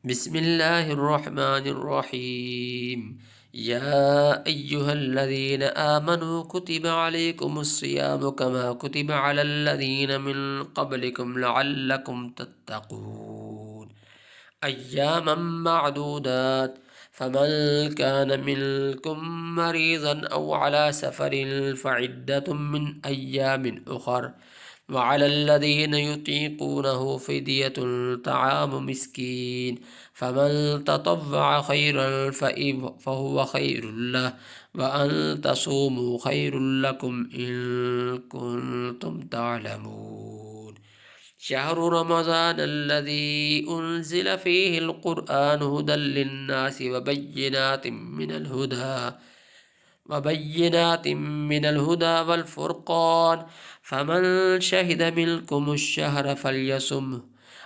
بسم الله الرحمن الرحيم. يا أيها الذين آمنوا كتب عليكم الصيام كما كتب على الذين من قبلكم لعلكم تتقون أياما معدودات. فمن كان منكم مريضا أو على سفر فعدة من أيام أخر. وعلى الذين يطيقونه فدية طعام مسكين. فمن تطوع خيرا فهو خير له. وأن تصوموا خير لكم إن كنتم تعلمون. شهر رمضان الذي أنزل فيه القرآن هدى للناس وبينات من الهدى والفرقان. فمن شهد منكم الشهر فليصمه.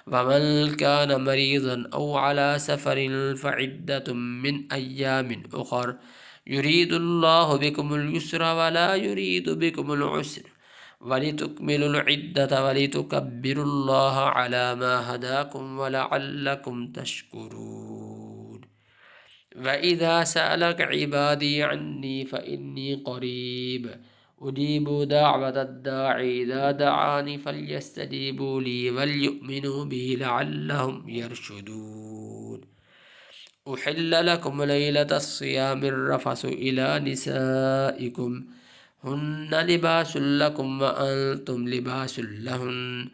ومن كان مريضا أو على سفر فعدة من أيام أخر. يريد الله بكم اليسر ولا يريد بكم العسر ولتكملوا العدة ولتكبروا الله على ما هداكم ولعلكم تشكرون. وإذا سألك عبادي عني فإني قريب أجيب دعوة الداعي إذا دعاني فليستجيبوا لي وليؤمنوا بي لعلهم يرشدون. أحل لكم ليلة الصيام الرفث إلى نسائكم هن لباس لكم وأنتم لباس لهن.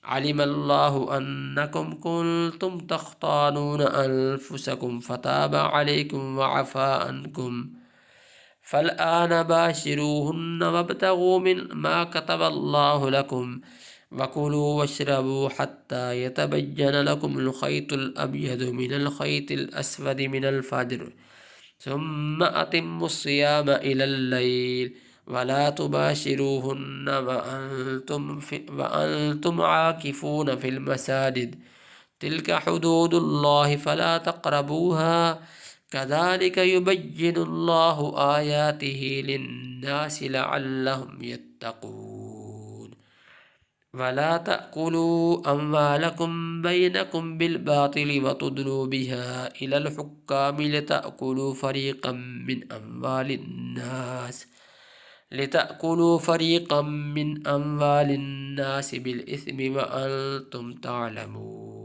علم الله أنكم كنتم تختانون أنفسكم فتاب عليكم وعفى عنكم. فالآن باشروهن وابتغوا من ما كتب الله لكم وكلوا واشربوا حتى يتبين لكم الخيط الأبيض من الخيط الأسود من الفجر ثم أتموا الصيام إلى الليل ولا تباشروهن وأنتم عاكفون في المساجد تلك حدود الله فلا تقربوها كذلك يبين الله آياته للناس لعلهم يتقون. ولا تأكلوا أموالكم بينكم بالباطل وتدلوا بها إلى الحكام لتأكلوا فريقا من أموال الناس بالإثم وأنتم تعلمون.